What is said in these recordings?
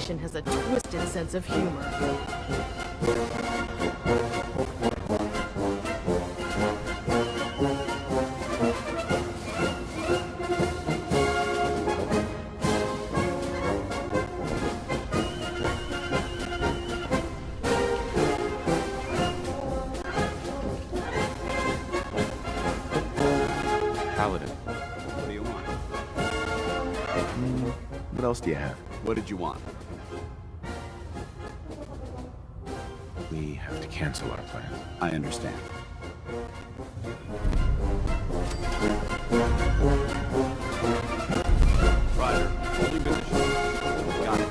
Federation has a twisted sense of humor. What do you want? What else do you have? What did you want? We have to cancel our plans. I understand. Ryder, holding position. Got it.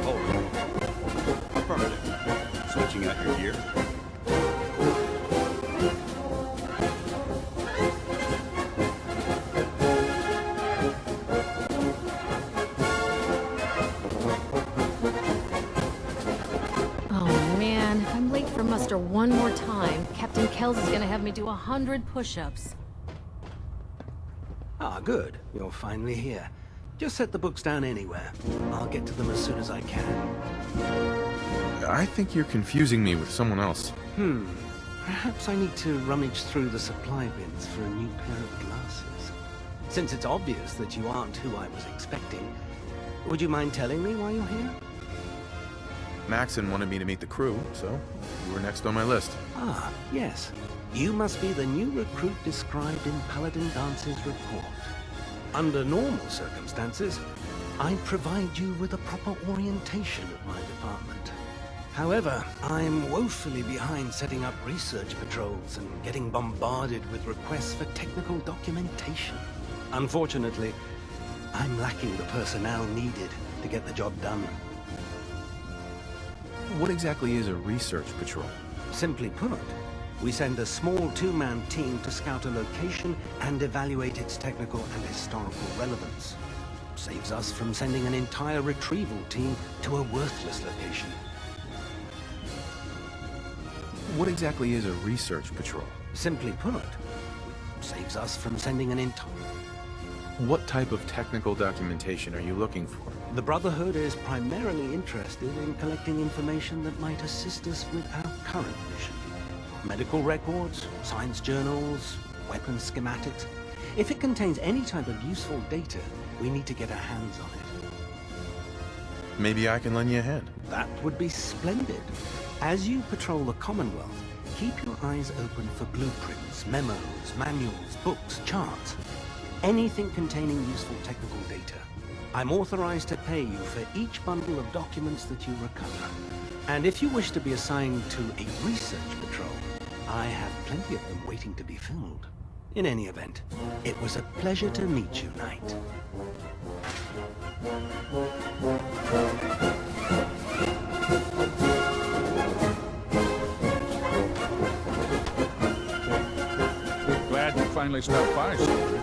Hold. Affirmative. Switching out your gear. Muster one more time, Captain Kells is gonna have me do 100 push-ups. Ah, good. You're finally here. Just set the books down anywhere. I'll get to them as soon as I can. I think you're confusing me with someone else. Perhaps I need to rummage through the supply bins for a new pair of glasses. Since it's obvious that you aren't who I was expecting, would you mind telling me why you're here? Maxon wanted me to meet the crew, so you were next on my list. Ah, yes. You must be the new recruit described in Paladin Dance's report. Under normal circumstances, I'd provide you with a proper orientation of my department. However, I'm woefully behind setting up research patrols and getting bombarded with requests for technical documentation. Unfortunately, I'm lacking the personnel needed to get the job done. What exactly is a research patrol? Simply put, we send a small two-man team to scout a location and evaluate its technical and historical relevance. Saves us from sending an entire retrieval team to a worthless location. What exactly is a research patrol? Simply put, saves us from sending an entire... What type of technical documentation are you looking for? The Brotherhood is primarily interested in collecting information that might assist us with our current mission. Medical records, science journals, weapon schematics. If it contains any type of useful data, we need to get our hands on it. Maybe I can lend you a hand. That would be splendid. As you patrol the Commonwealth, keep your eyes open for blueprints, memos, manuals, books, charts. Anything containing useful technical data. I'm authorized to pay you for each bundle of documents that you recover. And if you wish to be assigned to a research patrol, I have plenty of them waiting to be filled. In any event, it was a pleasure to meet you, Knight. Glad you finally stopped by, soldier.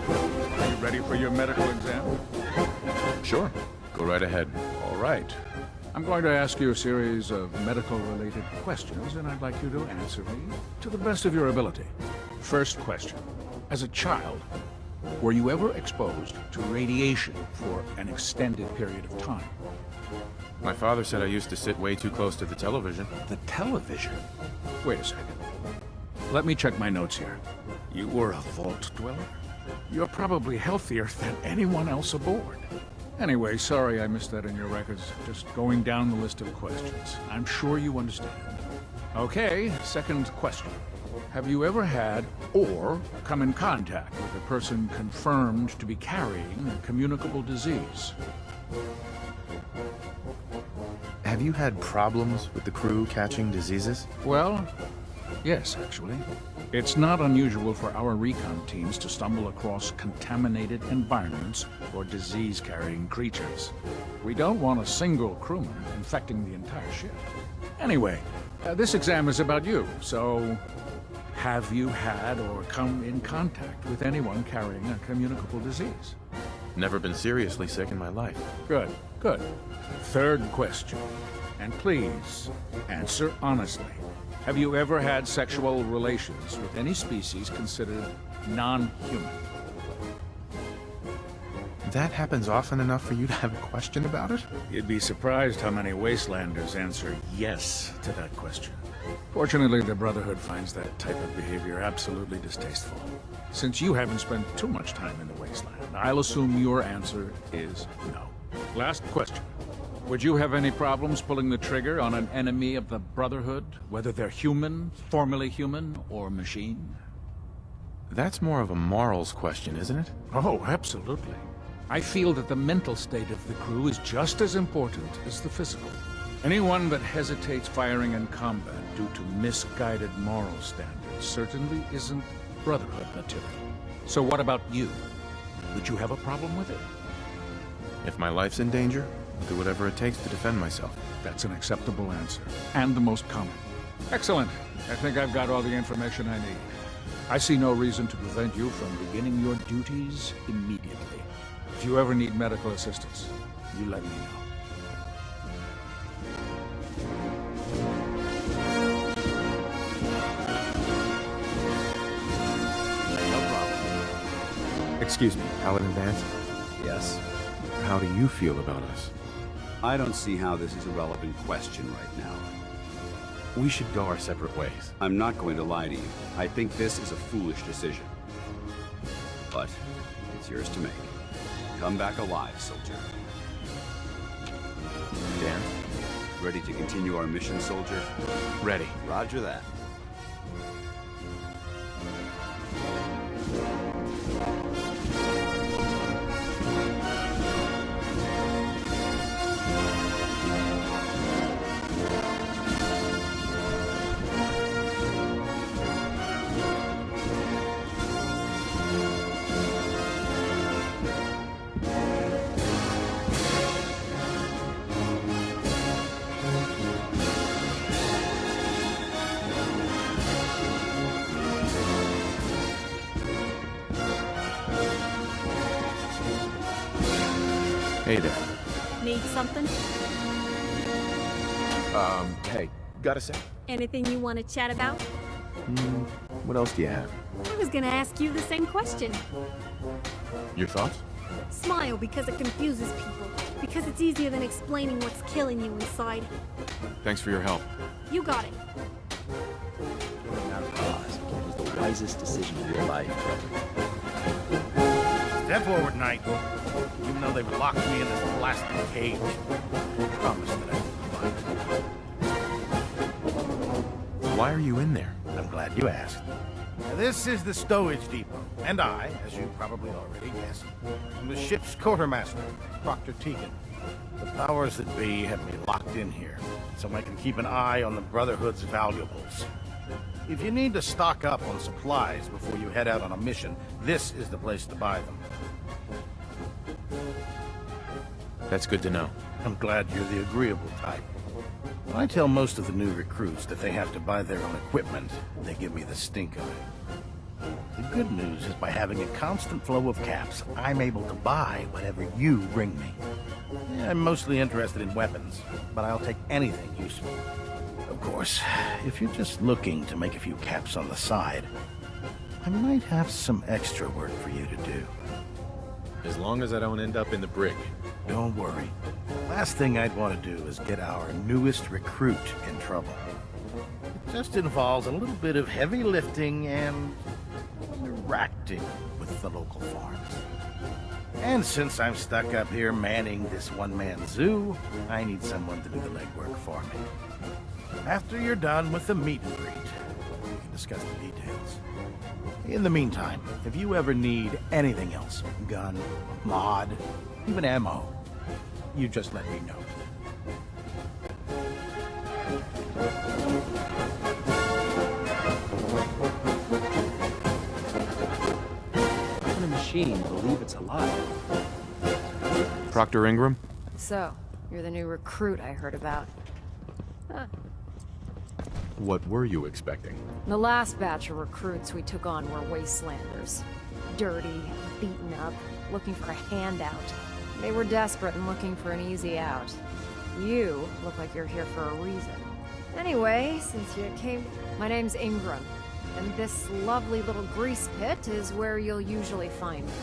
Are you ready for your medical exam? Sure. Go right ahead. All right. I'm going to ask you a series of medical-related questions, and I'd like you to answer me to the best of your ability. First question. As a child, were you ever exposed to radiation for an extended period of time? My father said I used to sit way too close to the television. The television? Wait a second. Let me check my notes here. You were a vault dweller? You're probably healthier than anyone else aboard. Anyway, sorry I missed that in your records. Just going down the list of questions. I'm sure you understand. Okay, second question. Have you ever had or come in contact with a person confirmed to be carrying a communicable disease? Have you had problems with the crew catching diseases? Well, yes, actually. It's not unusual for our recon teams to stumble across contaminated environments or disease-carrying creatures. We don't want a single crewman infecting the entire ship. Anyway, this exam is about you, so have you had or come in contact with anyone carrying a communicable disease? Never been seriously sick in my life. Good, good. Third question, and please answer honestly. Have you ever had sexual relations with any species considered non-human? That happens often enough for you to have a question about it? You'd be surprised how many Wastelanders answer yes to that question. Fortunately, the Brotherhood finds that type of behavior absolutely distasteful. Since you haven't spent too much time in the Wasteland, I'll assume your answer is no. Last question. Would you have any problems pulling the trigger on an enemy of the Brotherhood, whether they're human, formerly human, or machine? That's more of a morals question, isn't it? Oh, absolutely. I feel that the mental state of the crew is just as important as the physical. Anyone that hesitates firing in combat due to misguided moral standards certainly isn't Brotherhood material. So what about you? Would you have a problem with it? If my life's in danger, I'll do whatever it takes to defend myself. That's an acceptable answer, and the most common. Excellent. I think I've got all the information I need. I see no reason to prevent you from beginning your duties immediately. If you ever need medical assistance, you let me know. No problem. Excuse me, Paladin Vance. Yes? How do you feel about us? I don't see how this is a relevant question right now. We should go our separate ways. I'm not going to lie to you. I think this is a foolish decision. But it's yours to make. Come back alive, soldier. Dan? Ready to continue our mission, soldier? Ready. Roger that. Hey there. Need something? Hey, got a sec? Anything you want to chat about? What else do you have? I was gonna ask you the same question. Your thoughts? Smile because it confuses people. Because it's easier than explaining what's killing you inside. Thanks for your help. You got it. Without cause, it was the wisest decision of your life. Step forward, Knight. Even though they've locked me in this plastic cage, I promise that I will provide. Why are you in there? I'm glad you asked. Now, this is the stowage depot, and I, as you probably already guessed, am the ship's quartermaster, Proctor Tegan. The powers that be have me locked in here, so I can keep an eye on the Brotherhood's valuables. If you need to stock up on supplies before you head out on a mission, this is the place to buy them. That's good to know. I'm glad you're the agreeable type. When I tell most of the new recruits that they have to buy their own equipment, they give me the stink eye. The good news is by having a constant flow of caps, I'm able to buy whatever you bring me. Yeah, I'm mostly interested in weapons, but I'll take anything useful. Of course, if you're just looking to make a few caps on the side, I might have some extra work for you to do. As long as I don't end up in the brig. Don't worry. Last thing I'd want to do is get our newest recruit in trouble. It just involves a little bit of heavy lifting and interacting with the local farms. And since I'm stuck up here manning this one-man zoo, I need someone to do the legwork for me. After you're done with the meet and greet, we can discuss the details. In the meantime, if you ever need anything else, gun, mod, even ammo, you just let me know. On a machine, believe it's alive. Proctor Ingram? So, you're the new recruit I heard about. Huh. What were you expecting? The last batch of recruits we took on were wastelanders. Dirty, beaten up, looking for a handout. They were desperate and looking for an easy out. You look like you're here for a reason. Anyway, since you came... My name's Ingram, and this lovely little grease pit is where you'll usually find me.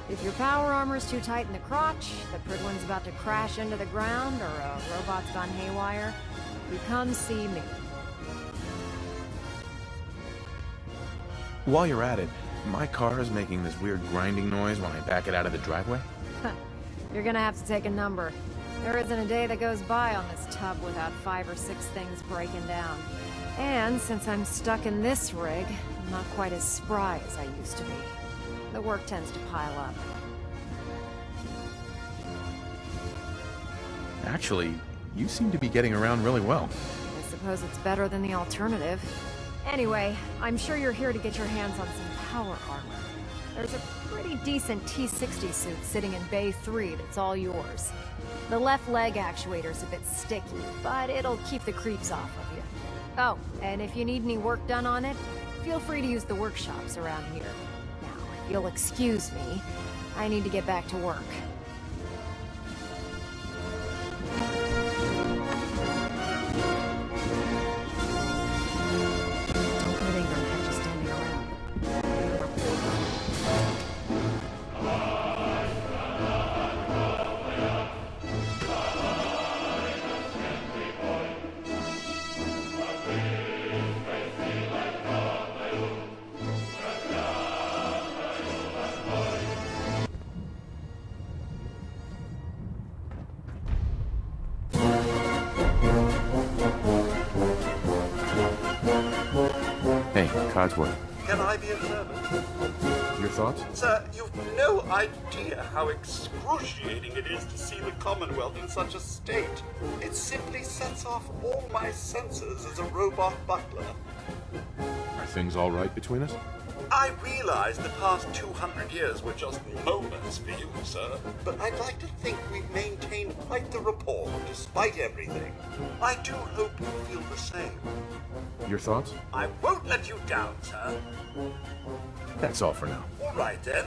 If your power armor's too tight in the crotch, the Pridwin's about to crash into the ground, or a robot's gone haywire, you come see me. While you're at it, my car is making this weird grinding noise when I back it out of the driveway. You're gonna have to take a number. There isn't a day that goes by on this tub without 5 or 6 things breaking down. And since I'm stuck in this rig, I'm not quite as spry as I used to be. The work tends to pile up. Actually, you seem to be getting around really well. I suppose it's better than the alternative. Anyway, I'm sure you're here to get your hands on some power armor. There's a pretty decent T-60 suit sitting in Bay 3 that's all yours. The left leg actuator's a bit sticky, but it'll keep the creeps off of you. Oh, and if you need any work done on it, feel free to use the workshops around here. Now, if you'll excuse me, I need to get back to work. Don't let Ingram catch you standing around. Hey, Codsworth, Can I be of service? your thoughts? Sir, you've no idea how excruciating it is to see the Commonwealth in such a state. It simply sets off all my senses as a robot butler. Are things all right between us? I realize the past 200 years were just moments for you, sir, but I'd like to think we've maintained quite the rapport despite everything. I do hope you feel the same. Your thoughts? I won't let you down, sir. That's all for now. All right, then.